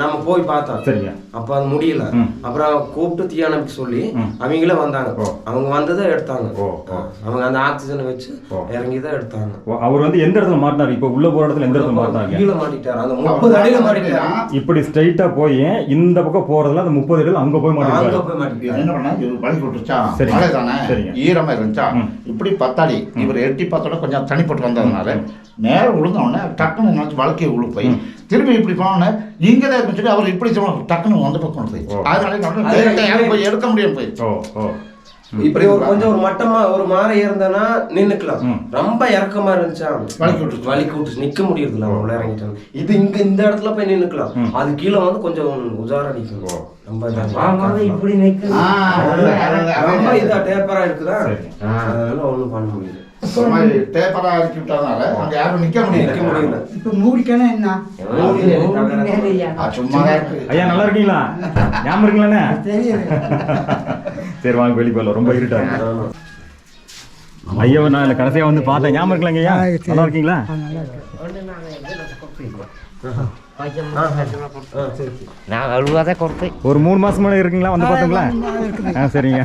நம்ம போய் பார்த்தோம். சரிங்க. அப்ப அது முடியல. அப்புறம் கூப்பிட்டு தீயானக்கு சொல்லி அவங்களே வந்தாங்க. அவங்க வந்ததை எடுத்தாங்க. அவங்க அந்த ஆக்சிஜன் வச்சு இறங்கிதான் எடுத்தாங்க. அவர் வந்து எந்த இடத்துல மாட்டினாரு? இப்ப உள்ள போற இடத்துல எந்த இடத்துல மாட்டினாரு? கீழே மாட்டிட்டாரு. அந்த 30 அடியில மாட்டிட்டாரு. இப்படி ஸ்ட்ரைட்டா போய் இந்த பக்கம் போறதுல அந்த 30 அடியில அங்க போய் மாட்டிட்டாரு. என்ன பண்ணா பலி போட்டுச்சா மழை தானே ஈரமா இருந்துச்சா இப்படி 10 அடி இவர் எட்டி பார்த்தோட கொஞ்சம் தனிப்பட்டு வந்ததுனால நேரம் விழுந்தோடனே டக்குன்னு நினைச்சு வாழ்க்கையை உள்ள போய் திரும்பி இப்படி போனோடனே இங்கே தான் இருக்குன்னு சொல்லி அவர் இப்படி டக்குன்னு வந்து பக்கம் போயிடுச்சு. அதனால போய் எடுக்க முடியாம போயிடுச்சு. இப்படி ஒரு கொஞ்சம் ஒரு மட்டமா ஒரு மாற இருந்தனா நின்னுக்கலாம். ரொம்ப இறக்கமா இருந்துச்சா வலிக்கு விட்டு நிக்க முடியறதுல உள்ள இறங்கிட்டாங்க. இது இங்க இந்த இடத்துல போய் நின்னுக்கலாம். அது கீழே வந்து கொஞ்சம் உஜார அடிக்கும். இப்படி ரொம்ப இதா டேப்பரா இருக்குதா அதனால ஒண்ணும் பண்ண முடியல. டேப்பரா இறக்கி விட்டதுனால அங்க யாரும் நிக்க முடியல. இப்போ மூடிக்கனா என்ன சும்மா ஐயா நல்லா இருக்கீங்களா? ஞாபகம் இருக்கீங்களா? சரி வாங்க வெளியே போயிடலாம். ரொம்ப இருட்டா ஐயா நான் கடைசியா வந்து பார்த்தேன். ஞாபகம் இருக்கலாங்க ஐயா? நல்லா இருக்கீங்களா? நான் அழுவாதான் கொடுத்தேன். ஒரு 3 மாசம் மேலே இருக்குங்களா வந்து பார்த்தீங்களா? சரிங்க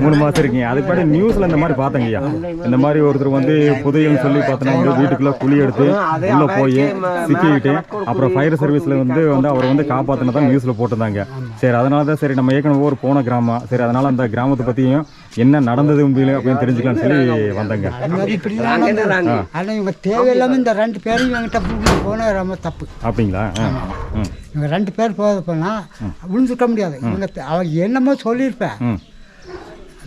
3 மாசம் இருக்கீங்க. அதுக்கு பாட்டு நியூஸ்ல இந்த மாதிரி பார்த்தேங்க ஐயா. இந்த மாதிரி ஒருத்தர் வந்து புதையல்னு சொல்லி பார்த்தோன்னா வந்து வீட்டுக்குள்ள குழி எடுத்து உள்ள போய் சிக்கிக்கிட்டு அப்புறம் ஃபயர் சர்வீஸ்ல வந்து அவர் வந்து காப்பாற்றினதான் நியூஸ்ல போட்டிருந்தாங்க. சரி அதனால தான் சரி நம்ம ஏற்கனவே ஒரு போன கிராமம். சரி அதனால அந்த கிராமத்தை பத்தியும் என்ன நடந்தது அப்படின்னு தெரிஞ்சுக்கலாம்னு சொல்லி வந்தாங்க. ஆனால் இவங்க தேவையில்லாமல் இந்த 2 பேரும் இவங்கிட்ட போன ரொம்ப தப்பு. அப்படிங்களா? இவங்க 2 பேர் போக போனால் விழுந்துக்க முடியாது. இவங்க அவங்க என்னமோ சொல்லியிருப்பேன்.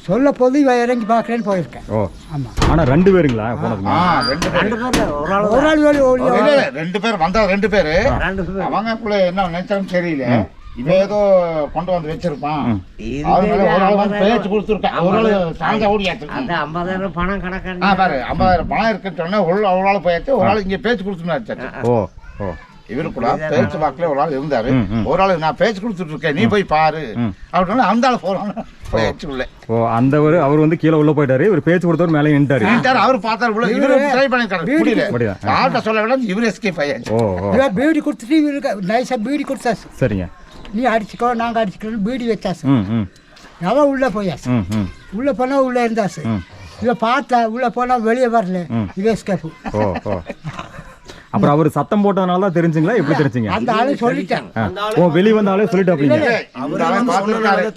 சொல்ல போது இவன் இறங்கி பார்க்குறேன்னு போயிருக்கேன். ஓ ஆமாம். ஆனால் 2 பேருங்களா போனது? 2 பேர் வந்தா 2 பேர் அவங்க என்ன நினைச்சாலும் தெரியல. இவன் ஏதோ கொண்டு வந்து வச்சிருப்பான். ஒரு ஆள் வந்து பேச்சு கொடுத்துருக்கான். ஒரு ஆள் சாயந்தரம் ஓடியாச்சு. 50,000 பணம் கணக்கான பாரு 50,000 பணம் இருக்குன்னு சொன்னா ஒரு ஆள் போயாச்சு. ஒரு ஆள் இங்க பேச்சு கொடுத்துருந்தாச்சு. ஓ ஓ இவரு கூட பேச்சு வாக்குல ஒரு ஆள் இருந்தாரு. ஒரு ஆள் நான் பேச்சு கொடுத்துட்டு இருக்கேன் நீ போய் பாரு அப்படின்னு அந்த ஆள் போறான்னு போயாச்சு உள்ள. ஓ அந்த அவர் வந்து கீழே உள்ள போயிட்டாரு. இவர் பேச்சு கொடுத்தவர் மேலே நின்ட்டாரு. அவர் பார்த்தாரு உள்ள. இவரு ட்ரை பண்ணிருக்காரு. ஆள்கிட்ட சொல்ல விட இவரு எஸ்கேப் ஆயாச்சு. ஓ பீடி கொடுத்துட்டு இவருக்கு நைஸா பீடி கொடுத்தாச்சு. சரிங்க. நீ அடிச்சுக்கோ நாங்கள் அடிச்சுக்கிறோம் பீடி வச்சாச்சு. அவன் உள்ளே போயாச்சு. உள்ளே போனால் உள்ளே இருந்தாச்சு. இவன் பார்த்தா உள்ளே போனால் வெளியே வரல. இவன் எஸ்கேப்பு. ஓ ஓ அப்புறம் அவர் சத்தம் போட்டதுனால தான் தெரிஞ்சுங்களா? எப்படி தெரிஞ்சுங்க? அந்த ஆளு சொல்லிட்டேன். ஓ வெளியே வந்தாலே சொல்லிட்டு அப்படிங்க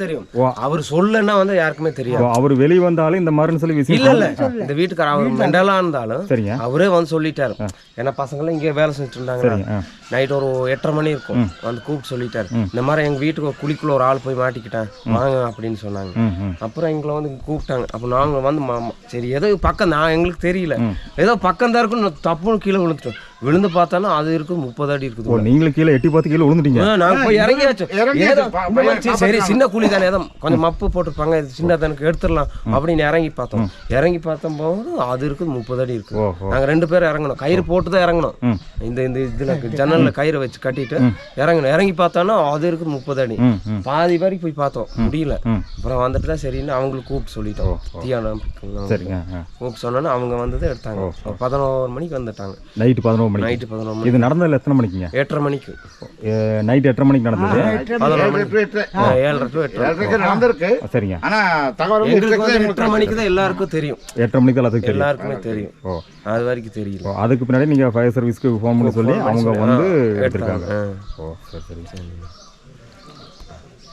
தெரியும். அவர் சொல்லனா வந்து யாருக்குமே தெரியும். அவர் வெளியே வந்தாலும் இந்த மாதிரின்னு சொல்லி விஷயம் இல்ல இந்த வீட்டுக்கார அவர் மெண்டலா இருந்தாலும் சரிங்க அவரே வந்து சொல்லிட்டாரு. ஏன்னா பசங்களும் இங்கே வேலை செஞ்சுட்டு இருந்தாங்க. நைட் ஒரு 8:30 மணி இருக்கும். வந்து கூப்பிட்டு சொல்லிட்டாரு இந்த மாதிரி எங்க வீட்டுக்கு குழிக்குள்ள ஒரு ஆள் போய் மாட்டிக்கிட்டேன் வாங்க அப்படின்னு சொன்னாங்க. அப்புறம் எங்களை வந்து கூப்பிட்டாங்க. அப்போ நாங்க வந்து சரி ஏதோ பக்கம் நான் எங்களுக்கு தெரியல ஏதோ பக்கம் தான் இருக்கும். தப்புன்னு கீழே விழுந்துட்டோம். விழுந்து பார்த்தாலும் அது இருக்கு 30 அடி இருக்குது. நீங்களும் கீழே எட்டி பார்த்து கீழே விழுந்துட்டீங்க. நாங்க போய் இறங்கியாச்சு. சரி சின்ன குழி தானே ஏதோ கொஞ்சம் மப்பு போட்டுருப்பாங்க சின்ன தானுக்கு எடுத்துடலாம் அப்படின்னு இறங்கி பார்த்தோம். இறங்கி பார்த்தோம் போது அது இருக்கு 30 அடி இருக்கு. நாங்க 2 பேரும் இறங்கணும். கயிறு போட்டு தான் இறங்கணும். இந்த இதுல ஜன்னல்ல கயிறை வச்சு கட்டிட்டு இறங்கணும். இறங்கி பார்த்தோன்னா அது இருக்கு 30 அடி. பாதி வரைக்கும் போய் பார்த்தோம் முடியல. அப்புறம் வந்துட்டு தான் சரின்னு அவங்களுக்கு கூப்பிட்டு சொல்லிட்டோம். தீயான கூப்பிட்டு சொன்னோன்னா அவங்க வந்ததை எடுத்தாங்க. 11 மணிக்கு வந்துட்டாங்க. நைட்டு 11 மணி. நைட்டு 11 மணி. இது நடந்ததுல எத்தனை மணிக்குங்க? 8:30 மணிக்கு. நைட் 8:30 மணிக்கு நடந்தது. 7:30 to 8:30 நடந்திருக்கு. சரிங்க. ஆனா தகவல் 8:30 மணிக்கு தான் எல்லாருக்கும் தெரியும். 8:30 மணிக்கு எல்லாத்துக்கும் எல்லாருக்குமே தெரியும். அது வரைக்கும் தெரியல. அதுக்கு பின்னாடி நீங்க ஃபயர் சர்வீஸ்க்கு ஃபோன் பண்ணி சொல்லி அவங்க வந்து எடுத்துருக்காங்க. ஓ சரி சரி.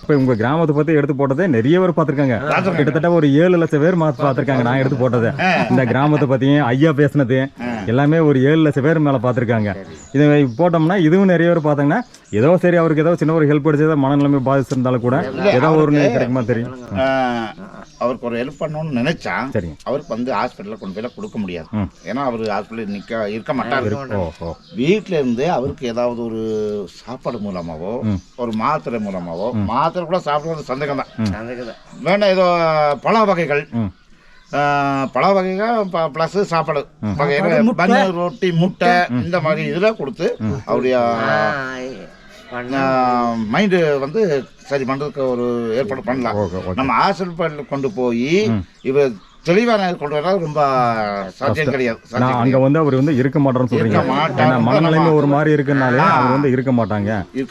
இப்போ உங்கள் கிராமத்தை பற்றி எடுத்து போட்டதே நிறைய பேர் பார்த்துருக்காங்க. கிட்டத்தட்ட ஒரு 7 லட்சம் பேர் பார்த்துருக்காங்க நான் எடுத்து போட்டதை. இந்த கிராமத்தை பற்றியும் ஐயா பேசினது எல்லாமே ஒரு 7 லட்சம் பேர் மேலே பார்த்துருக்காங்க. இதை போட்டோம்னா இதுவும் நிறைய பேர் பார்த்தாங்கன்னா ஏதோ சரி அவருக்கு ஏதோ சின்ன ஒரு ஹெல்ப் அடிச்சதோ மனநிலைமை பாதிச்சிருந்தாலும் கூட ஏதோ ஒரு கிடைக்குமா தெரியும். அவருக்கு ஒரு ஹெல்ப் பண்ணணும்னு நினைச்சா சரிங்க. அவருக்கு வந்து ஹாஸ்பிட்டலில் கொண்டு போய் கொடுக்க முடியாது. ஏன்னா அவர் ஹாஸ்பிட்டலில் இருக்க மாட்டார். வீட்டில இருந்து அவருக்கு ஏதாவது ஒரு சாப்பாடு மூலமாவோ ஒரு மாத்திரை மூலமாவோ, மாத்திரை கூட சாப்பிடுறது சந்தேகம் தான் வேண்டாம், ஏதோ பழ வகைகள் ப்ளஸ் சாப்பாடு வகைகள், பண்ணு, ரொட்டி, முட்டை இந்த மாதிரி இதில் கொடுத்து அவருடைய மைண்டு வந்து சரி பண்ணுறதுக்கு ஒரு ஏற்பாடு பண்ணலாம். நம்ம ஹாஸ்பிட்டல் கொண்டு போய் இவர் தெளிவான கொண்டு வர ரொம்ப சாத்தியம் கிடையாது. அங்க வந்து அவர் வந்து இருக்க மாட்டாருன்னு சொல்றீங்க. மனநிலைமை ஒரு மாதிரி இருக்குனாலே அவர் வந்து இருக்க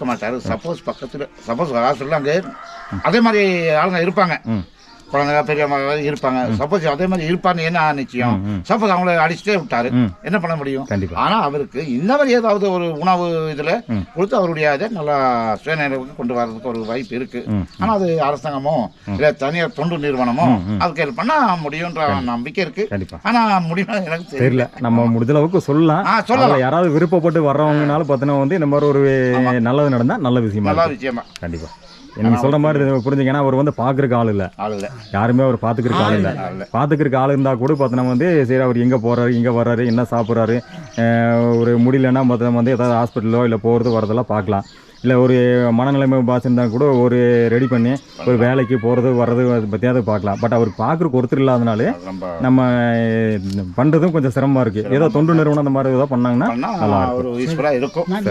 மாட்டாரு. சப்போஸ் பக்கத்துல சப்போஸ் ஹாஸ்பிட்டல் அங்கே அதே மாதிரி ஆளுங்க இருப்பாங்க, குழந்தைங்க பெரியவங்க இருப்பாங்க. சப்போஸ் அதே மாதிரி இருப்பான்னு என்ன நிச்சயம்? சப்போஸ் அவங்கள அடிச்சுட்டே விட்டாரு என்ன பண்ண முடியும்? ஆனா அவருக்கு இந்த மாதிரி ஏதாவது ஒரு உணவு இதுல கொடுத்து அவருடைய இதை நல்லா சுயநிலைவுக்கு கொண்டு வர்றதுக்கு ஒரு வாய்ப்பு இருக்கு. ஆனா அது அரசாங்கமோ இல்ல தனியார் தொண்டு நிறுவனமோ அதுக்கு ஹெல்ப் பண்ணா முடியும்ன்ற நம்பிக்கை இருக்கு. ஆனா முடியும் எனக்கு தெரியல. நம்ம முடிஞ்ச அளவுக்கு சொல்லலாம். யாராவது விருப்பப்பட்டு வர்றவங்கனால பார்த்தீங்கன்னா வந்து இந்த மாதிரி ஒரு நல்லது நடந்தா நல்ல விஷயமா கண்டிப்பா நீங்க சொல்ற மாதிரி புரிஞ்சுங்கன்னா அவர் வந்து பாக்குறதுக்கு ஆள் இல்ல, யாருமே அவர் பாத்துக்கிறதுக்கு ஆள் இல்ல. பாத்துக்கிறதுக்கு ஆள் இருந்தா கூட பார்த்தோன்னா வந்து சரி அவர் எங்க போறாரு இங்க வர்றாரு என்ன சாப்பிட்றாரு ஒரு முடியலன்னா பார்த்தோம் வந்து ஏதாவது ஹாஸ்பிட்டலோ இல்லை போகிறது வரதெல்லாம் பார்க்கலாம். இல்லை ஒரு மனநிலைமை பாசிருந்தா கூட ஒரு ரெடி பண்ணி ஒரு வேலைக்கு போகிறது வர்றது பற்றியாவது பார்க்கலாம். பட் அவர் பார்க்குறக்கு ஒருத்தர் இல்லாதனாலே நம்ம பண்ணுறதும் கொஞ்சம் சிரமமாக இருக்குது. ஏதோ தொண்டு நிறுவனம் அந்த மாதிரி ஏதோ பண்ணாங்கன்னா நல்லா இருக்கும்.